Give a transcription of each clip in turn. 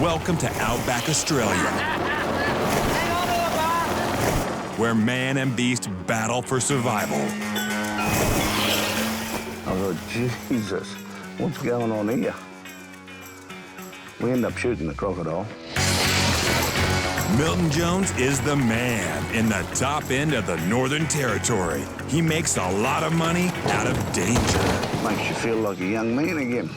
Welcome to Outback, Australia, where man and beast battle for survival. I thought, Jesus, what's going on here? We end up shooting the crocodile. Milton Jones is the man in the top end of the Northern Territory. He makes a lot of money out of danger. Makes you feel like a young man again.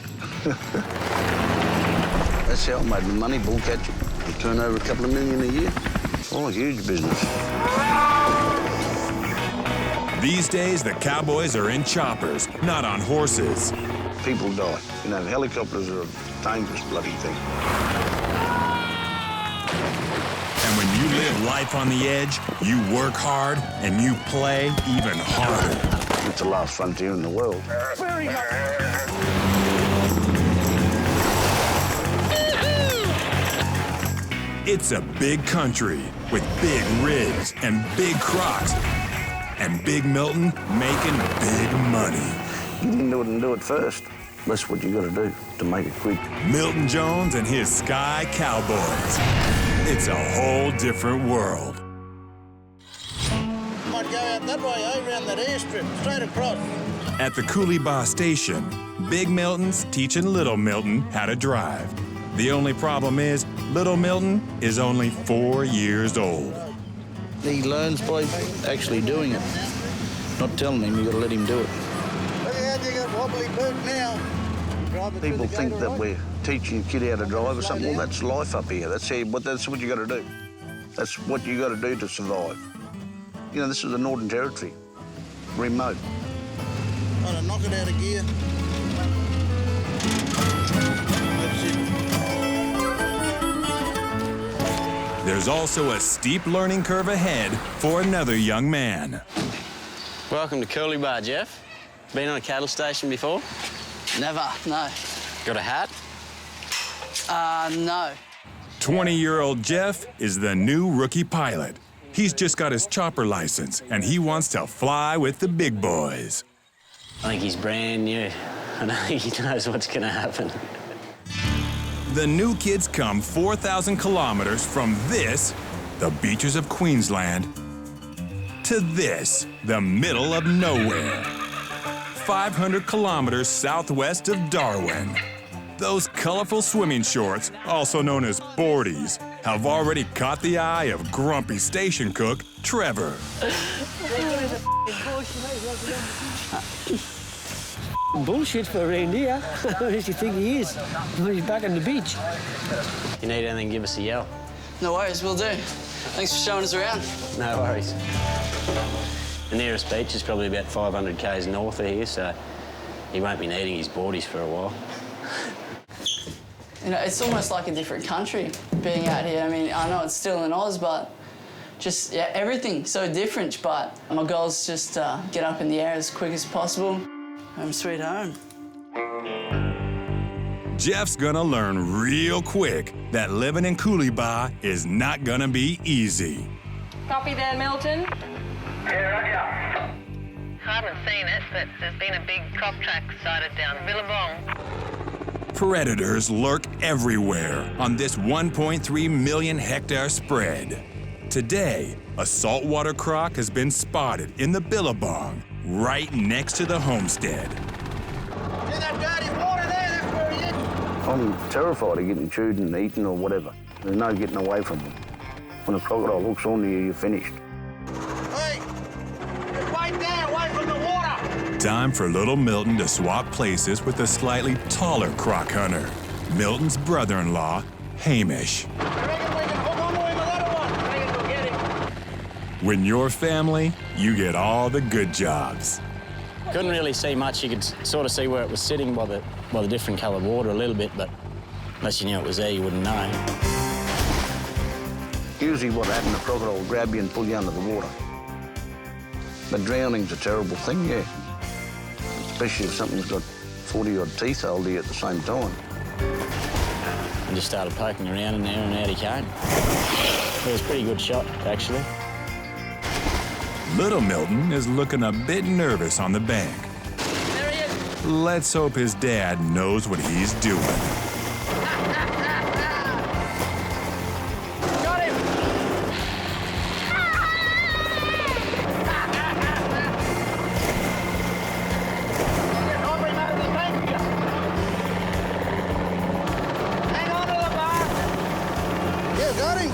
That's how I made my money, bull catching. I turn over a couple of million a year. Oh, a huge business. These days, the Cowboys are in choppers, not on horses. People die. You know, helicopters are a dangerous bloody thing. And when you live life on the edge, you work hard and you play even harder. It's the last frontier in the world. It's a big country with big rigs and big crocs. And Big Milton making big money. Get into it and do it first. That's what you got to do to make it quick. Milton Jones and his Sky Cowboys. It's a whole different world. Might go out that way, around that airstrip, straight across. At the Coolibah station, Big Milton's teaching Little Milton how to drive. The only problem is, Little Milton is only 4 years old. He learns by actually doing it. Not telling him, you got to let him do it. Look at how you got wobbly boot now. People think that we're teaching a kid how to drive or something. Well, that's life up here. That's what you got to do. That's what you got to do to survive. You know, this is the Northern Territory, remote. Got to knock it out of gear. That's it. There's also a steep learning curve ahead for another young man. Welcome to Coolibah, Jeff. Been on a cattle station before? Never, no. Got a hat? No. 20-year-old Jeff is the new rookie pilot. He's just got his chopper license, and he wants to fly with the big boys. I think he's brand new. I don't think he knows what's going to happen. The new kids come 4,000 kilometers from this, the beaches of Queensland, to this, the middle of nowhere. 500 kilometers southwest of Darwin. Those colorful swimming shorts, also known as boardies, have already caught the eye of grumpy station cook Trevor. Bullshit for around here. Who does he think he is? When he's back on the beach. If you need anything, give us a yell. No worries, we'll do. Thanks for showing us around. No worries. The nearest beach is probably about 500 k's north of here, so he won't be needing his boardies for a while. You know, it's almost like a different country being out here. I mean, I know it's still in Oz, but just, yeah, everything's so different. But my goal is just get up in the air as quick as possible. Home sweet home. Jeff's gonna learn real quick that living in Coolibah is not gonna be easy. Copy that, Milton. I haven't seen it, but there's been a big crop track sighted down Billabong. Predators lurk everywhere on this 1.3 million hectare spread. Today, a saltwater croc has been spotted in the Billabong, right next to the homestead. See that dirty water there? That's where he is. I'm terrified of getting chewed and eaten or whatever. There's no getting away from them. When a crocodile hooks onto you, you're finished. Hey, get right there, away from the water. Time for little Milton to swap places with a slightly taller croc hunter, Milton's brother-in-law, Hamish. I reckon we can hook onto him with that one. I reckon we'll get him. When you're family, you get all the good jobs. Couldn't really see much. You could sort of see where it was sitting by the different coloured water a little bit, but unless you knew it was there, you wouldn't know. Usually what happened, the crocodile will grab you and pull you under the water. But drowning's a terrible thing, yeah. Especially if something's got 40-odd teeth holding you at the same time. I just started poking around in there and out he came. It was a pretty good shot, actually. Little Milton is looking a bit nervous on the bank. There he is. Let's hope his dad knows what he's doing.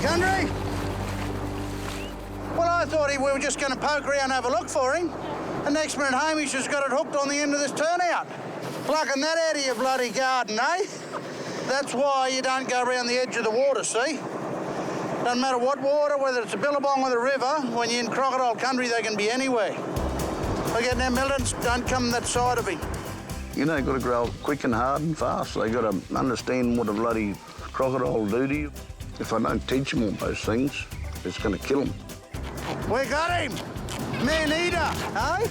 country? Well, I thought we were just going to poke around and have a look for him. The next minute, Hamish has got it hooked on the end of this turnout. Plucking that out of your bloody garden, eh? That's why you don't go around the edge of the water, see? Doesn't matter what water, whether it's a billabong or the river, when you're in crocodile country, they can be anywhere. Okay, now, Milton, don't come that side of him. You know, you've got to grow up quick and hard and fast. They've got to understand what a bloody crocodile will do to you. If I don't teach them all those things, it's going to kill them. We got him! Man-eater, eh?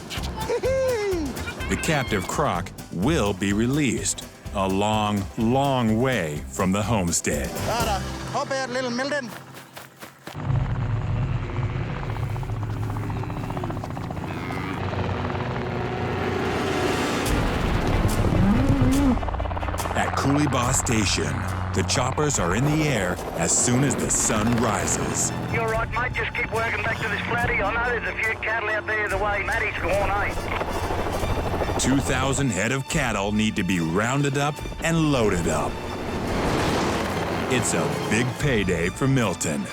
The captive croc will be released a long, long way from the homestead. Righto, hop out, little Milton. At Cooleybaugh Station, the choppers are in the air as soon as the sun rises. You're right, mate. Just keep working back to this flatty. I know there's a few cattle out there the way Matty's gone, eh? 2,000 head of cattle need to be rounded up and loaded up. It's a big payday for Milton.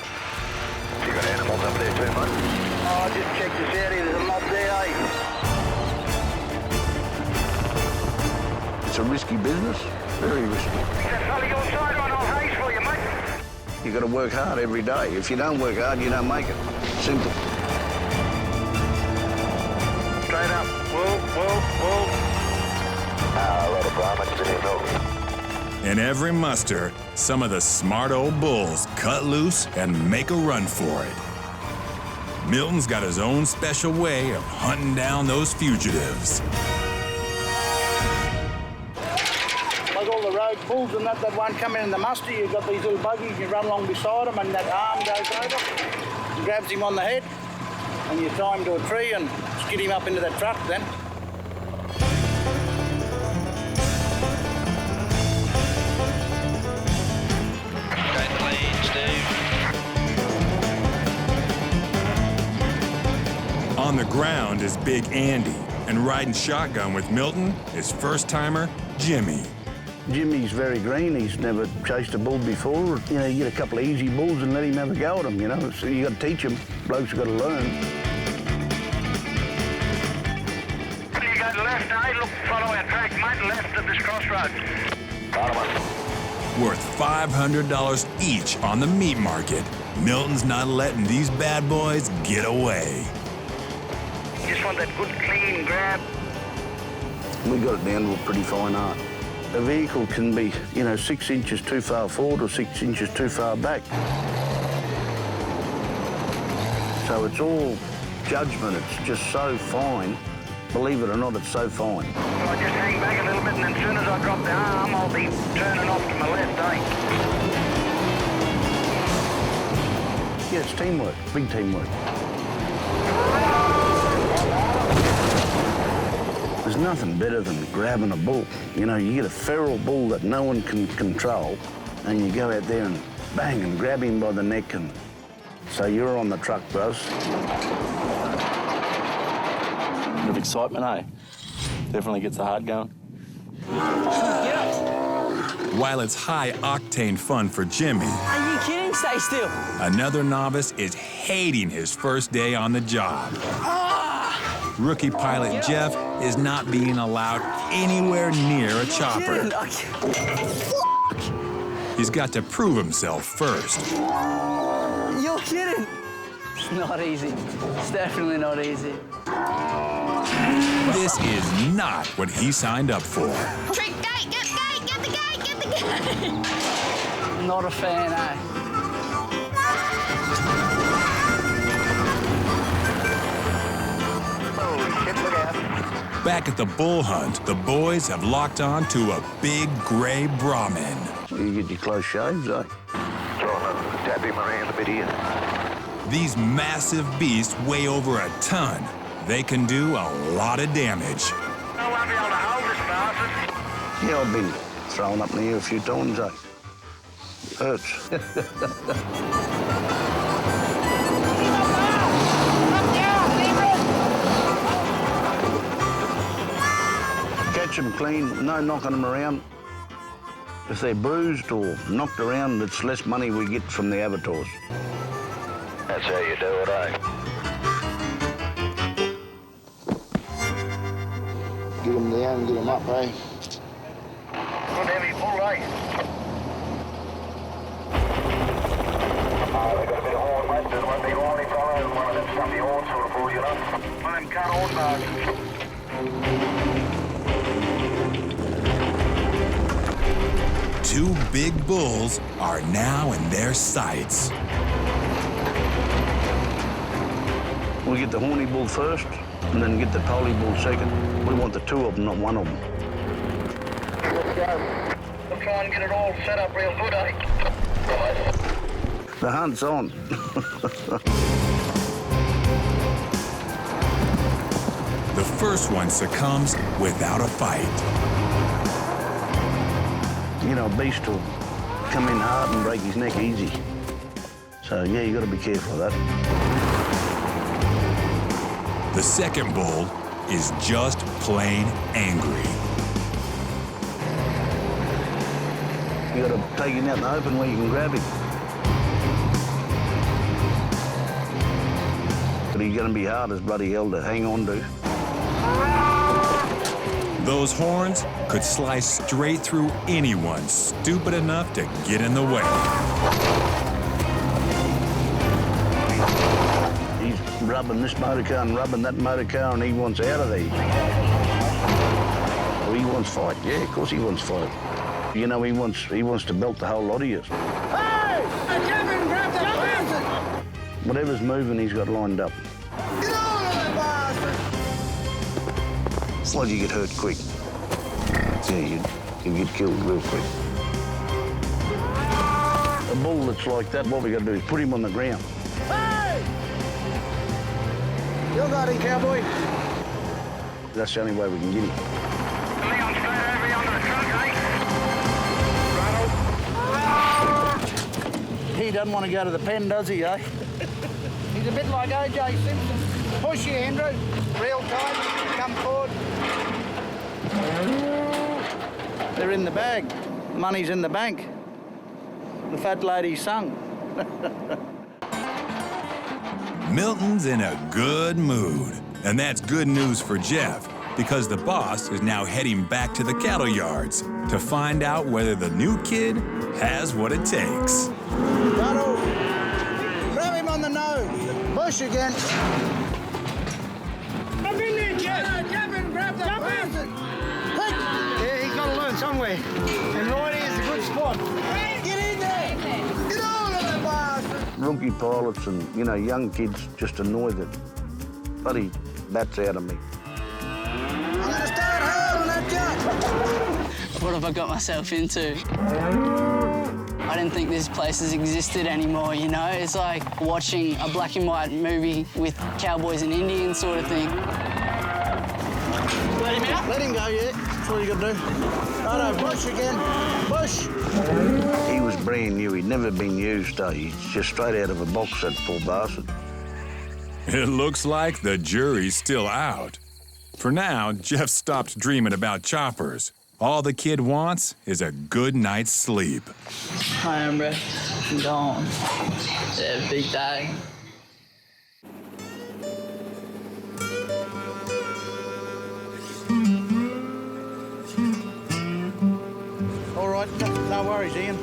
You got animals up there too, mate? Oh, just check this out here. There's a mob there, eh? It's a risky business, very risky. That fella your side on, I'll haze for you, mate. You've got to work hard every day. If you don't work hard, you don't make it. Simple. Straight up. Whoa. A lot of brahmins in here, no. In every muster, some of the smart old bulls cut loose and make a run for it. Milton's got his own special way of hunting down those fugitives. Like all the road bulls and that won't come in the muster, you've got these little buggies, you run along beside them and that arm goes over and grabs him on the head and you tie him to a tree and skid him up into that truck then. On the ground is Big Andy, and riding shotgun with Milton is first-timer Jimmy. Jimmy's very green. He's never chased a bull before. You know, you get a couple of easy bulls and let him have a go at them, you know. So you got to teach him. Blokes have got to learn. You go left, eh? Look, follow our track, mate. Left at this crossroads. Worth $500 each on the meat market, Milton's not letting these bad boys get away. You just want that good, clean grab. We got it down to a pretty fine art. A vehicle can be, 6 inches too far forward or 6 inches too far back. So it's all judgment. It's just so fine. Believe it or not, it's so fine. Well, I just hang back a little bit, and then as soon as I drop the arm, I'll be turning off to my left, eh? Yeah, it's teamwork, big teamwork. There's nothing better than grabbing a bull. You get a feral bull that no one can control, and you go out there and bang and grab him by the neck, and so you're on the truck, bros. Bit of excitement, eh? Definitely gets the heart going. While it's high-octane fun for Jimmy, Are you kidding? Stay still. another novice is hating his first day on the job. Rookie pilot Jeff is not being allowed anywhere near a chopper. He's got to prove himself first. You're kidding. It's not easy. It's definitely not easy. This is not what he signed up for. Trick gate, get the gate. Not a fan, eh? Back at the bull hunt, the boys have locked on to a big gray Brahmin. You get your close shaves, eh? Trying to tap him around a bit here. These massive beasts weigh over a ton. They can do a lot of damage. I won't be able to hold this bastard. Yeah, I've been thrown up in the air a few times, eh? Hurts. Catch them clean, no knocking them around. If they're bruised or knocked around, it's less money we get from the abattoirs. That's how you do it, eh? Get them down, get them up, eh? Good heavy pull, eh? They got a bit of horn, mate. There's one big horny fellow and one of them stuffy horn sort of bull, you know? One of them cut horn bars. Two big bulls are now in their sights. We get the horny bull first, and then get the poly bull second. We want the two of them, not one of them. Let's go. We'll try and get it all set up real good, eh? The hunt's on. The first one succumbs without a fight. You know, a beast will come in hard and break his neck easy. So, yeah, you got to be careful of that. The second bull is just plain angry. You got to take him out in the open where you can grab him. But he's going to be hard as bloody hell to hang on to. Those horns could slice straight through anyone stupid enough to get in the way. He's rubbing this motor car and rubbing that motor car, and he wants out of there. Oh, he wants fight. Yeah, of course he wants fight. You know, he wants to belt the whole lot of you. Hey! Jump in, grab that bastard! Whatever's moving, he's got lined up. Get on with that bastard! It's like you get hurt quick. Yeah, you get killed real quick. A bull that's like that, what we got to do is put him on the ground. Hey! You got him, Cowboy. That's the only way we can get him. Leon, straight over onto the truck, eh? He doesn't want to go to the pen, does he, eh? He's a bit like O.J. Simpson. Push you, Andrew. Real tight. Come forward. They're in the bag. The money's in the bank. The fat lady sung. Milton's in a good mood. And that's good news for Jeff, because the boss is now heading back to the cattle yards to find out whether the new kid has what it takes. Righto. Grab him on the nose. Push again. Jump in there, Jeff. Jump in, grab that bastard. Yeah, he's got to learn somewhere. And right here's a good spot. Get in there. Get on with that bastard. Rookie pilots and, you know, young kids just annoy the bloody bats out of me. I'm going to start hard on that jump. What have I got myself into? I didn't think these places existed anymore, you know? It's like watching a black and white movie with cowboys and Indians sort of thing. Let him out? Let him go, yeah. That's all you got to do. Righto, push again. Push. He was brand new. He'd never been used. He's just straight out of a box, that poor bastard. It looks like the jury's still out. For now, Jeff stopped dreaming about choppers. All the kid wants is a good night's sleep. I am ready. I'm gone. Yeah, big day. All right, no worries, Ian.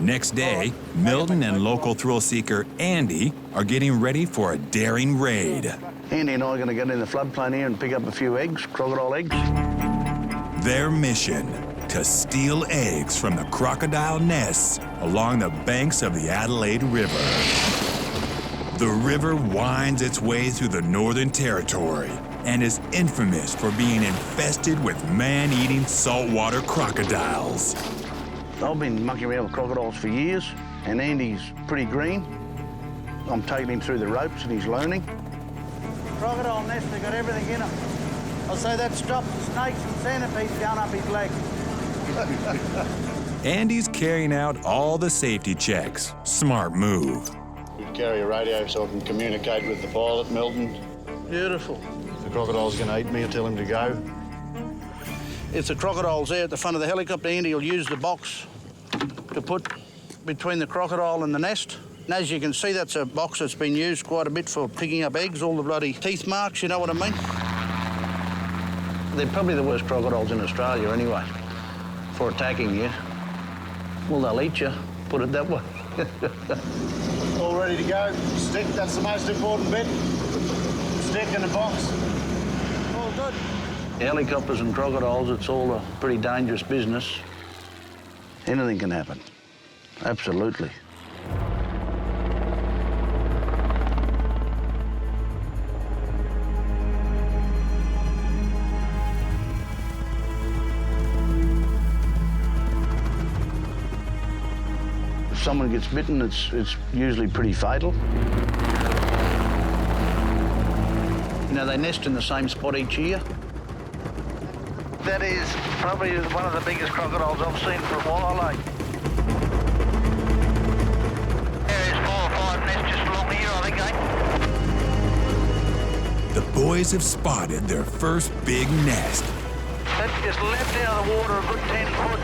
Next day, Milton and local thrill seeker Andy are getting ready for a daring raid. Andy and I are going to get in the floodplain here and pick up a few eggs, crocodile eggs. Their mission, to steal eggs from the crocodile nests along the banks of the Adelaide River. The river winds its way through the Northern Territory and is infamous for being infested with man-eating saltwater crocodiles. I've been mucking around with crocodiles for years, and Andy's pretty green. I'm taking him through the ropes and he's learning. Crocodile nest, they've got everything in them. I'll say that stopped snakes and centipedes going up his leg. Andy's carrying out all the safety checks. Smart move. We carry a radio so I can communicate with the pilot, Milton. Beautiful. If the crocodile's going to eat me, I tell him to go. If the crocodile's there at the front of the helicopter, Andy will use the box to put between the crocodile and the nest. And as you can see, that's a box that's been used quite a bit for picking up eggs, all the bloody teeth marks, you know what I mean? They're probably the worst crocodiles in Australia anyway, for attacking you. Well, they'll eat you, put it that way. All ready to go. Stick, that's the most important bit. Stick in the box. All good. Helicopters and crocodiles, it's all a pretty dangerous business. Anything can happen. Absolutely. If someone gets bitten, it's usually pretty fatal. You know, they nest in the same spot each year. That is probably one of the biggest crocodiles I've seen for a while, eh? There is 4 or 5 nests just along here, I think, eh? The boys have spotted their first big nest. That's just left out of the water a good 10 foot.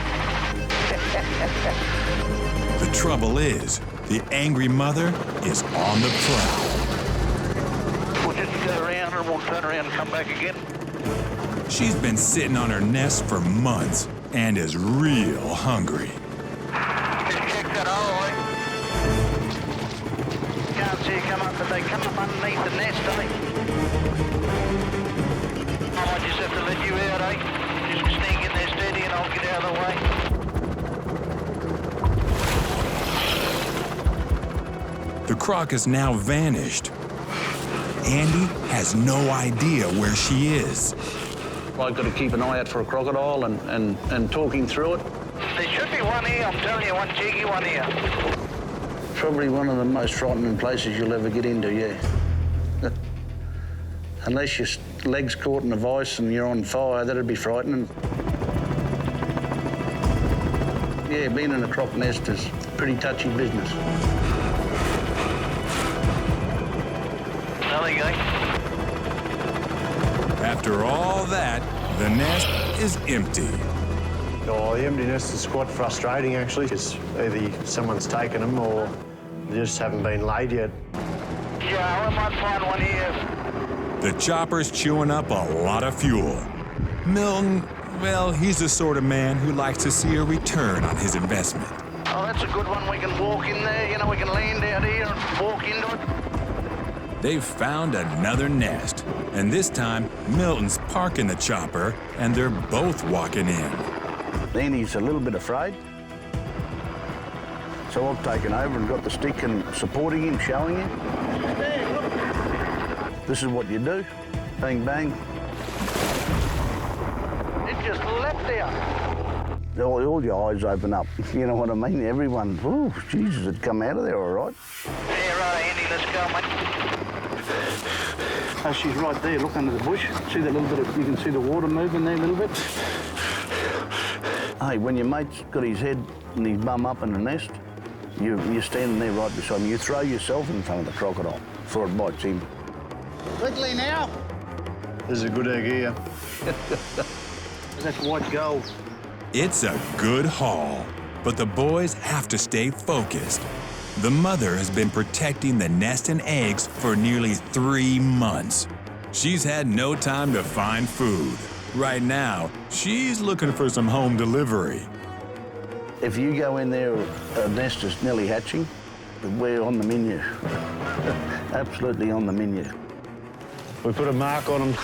The trouble is, the angry mother is on the prowl. We'll just go around and we'll turn around and come back again. She's been sitting on her nest for months and is real hungry. Just check that hole, eh? Can't see you come up, but they come up underneath the nest, eh? I might just have to let you out, eh? Just sneak in there steady and I'll get out of the way. The croc has now vanished. Andy has no idea where she is. I've got to keep an eye out for a crocodile and talking through it. There should be one here, I'm telling you, one cheeky one here. Probably one of the most frightening places you'll ever get into, yeah. Unless your leg's caught in a vice and you're on fire, that'd be frightening. Yeah, being in a croc nest is pretty touchy business. There you go. After all that, the nest is empty. Oh, the emptiness is quite frustrating, actually. It's either someone's taken them or they just haven't been laid yet. Yeah, I might find one here. The chopper's chewing up a lot of fuel. Milton, well, he's the sort of man who likes to see a return on his investment. Oh, that's a good one. We can walk in there, you know, we can land out here and walk into it. They've found another nest, and this time Milton's parking the chopper and they're both walking in. Andy's a little bit afraid. So I've taken over and got the stick and supporting him, showing him. This is what you do. Bang, bang. It just leapt there. All your eyes open up. You know what I mean? Everyone, oh, Jesus, it'd come out of there all right. Yeah, right, Andy, let's go, mate. Oh, she's right there. Look under the bush. See that little bit of, you can see the water moving there a little bit. Hey, when your mate's got his head and his bum up in the nest, you're standing there right beside him. You throw yourself in front of the crocodile before it bites him. Quickly now. There's a good egg here. That's white gold. It's a good haul, but the boys have to stay focused. The mother has been protecting the nest and eggs for nearly 3 months. She's had no time to find food. Right now, she's looking for some home delivery. If you go in there, a nest is nearly hatching, we're on the menu. Absolutely on the menu. We put a mark on them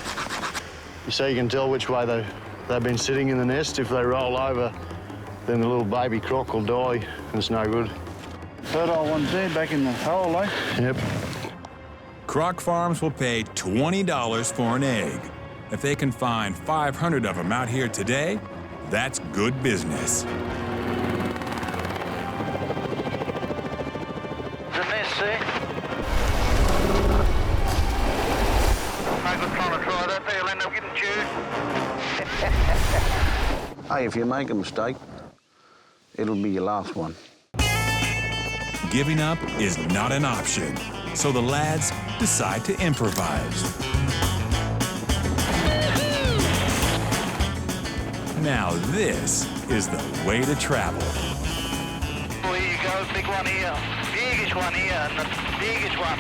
so you can tell which way they've been sitting in the nest. If they roll over, then the little baby croc will die, and it's no good. Fertile ones there, back in the hole, eh? Yep. Croc farms will pay $20 for an egg. If they can find 500 of them out here today, that's good business. The nest there. No good trying to try that there, you'll end up getting chewed. Hey, if you make a mistake, it'll be your last one. Giving up is not an option, so the lads decide to improvise. Now this is the way to travel. Oh, here you go, big one here. Biggest one here, and the biggest one.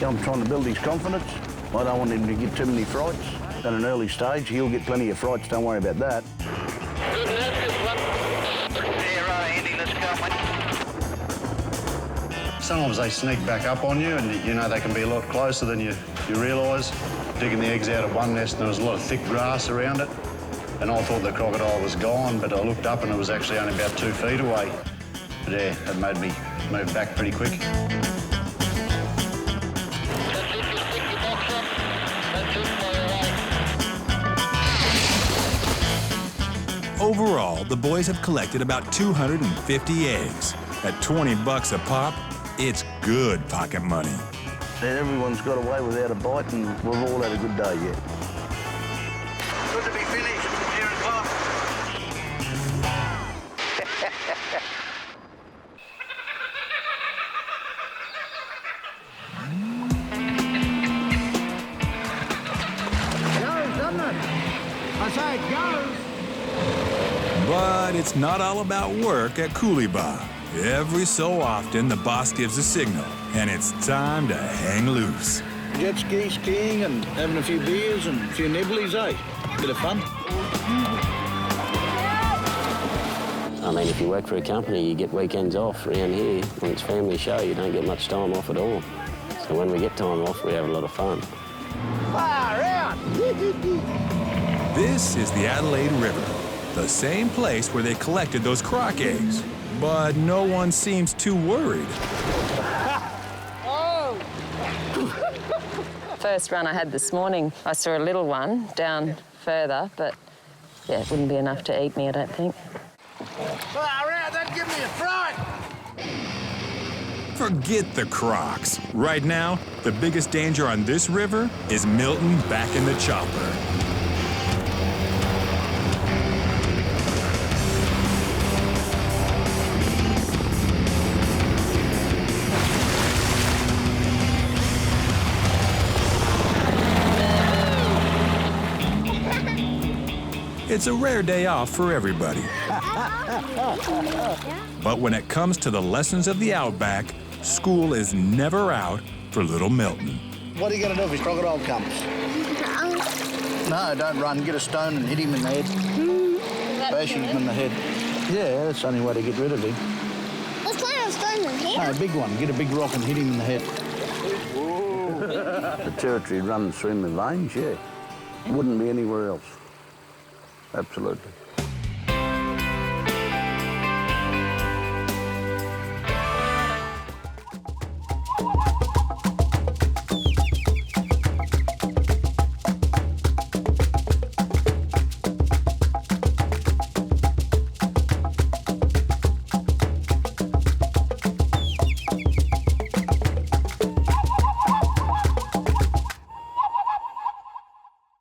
I'm trying to build his confidence. I don't want him to get too many frights. At an early stage, he'll get plenty of frights, don't worry about that. Good enough, this one. Yeah, right, Andy, let's go, mate. Sometimes they sneak back up on you, and you know they can be a lot closer than you realise. Digging the eggs out of one nest, and there was a lot of thick grass around it. And I thought the crocodile was gone, but I looked up and it was actually only about 2 feet away. But yeah, it made me move back pretty quick. Overall, the boys have collected about 250 eggs. At $20 a pop, it's good pocket money. And everyone's got away without a bite, and we've all had a good day yet. Good to be finished, 10 o'clock. It goes, doesn't it? I say it goes. But it's not all about work at Coolibah. Every so often, the boss gives a signal, and it's time to hang loose. Jet ski, skiing, and having a few beers and a few nibblies, eh? Bit of fun. I mean, if you work for a company, you get weekends off. Around here, when it's family show, you don't get much time off at all. So when we get time off, we have a lot of fun. Far out! This is the Adelaide River, the same place where they collected those croc eggs. But no one seems too worried. First run I had this morning, I saw a little one down further, but yeah, it wouldn't be enough to eat me, I don't think. Far out, that'd give me a fright! Forget the crocs. Right now, the biggest danger on this river is Milton back in the chopper. It's a rare day off for everybody. But when it comes to the lessons of the Outback, school is never out for little Milton. What are you going to do if his crocodile comes? No, don't run. Get a stone and hit him in the head. Bash him in the head. Yeah, that's the only way to get rid of him. What kind of stone is here? No, a big one. Get a big rock and hit him in the head. The territory runs through my veins, yeah. Wouldn't be anywhere else. Absolutely.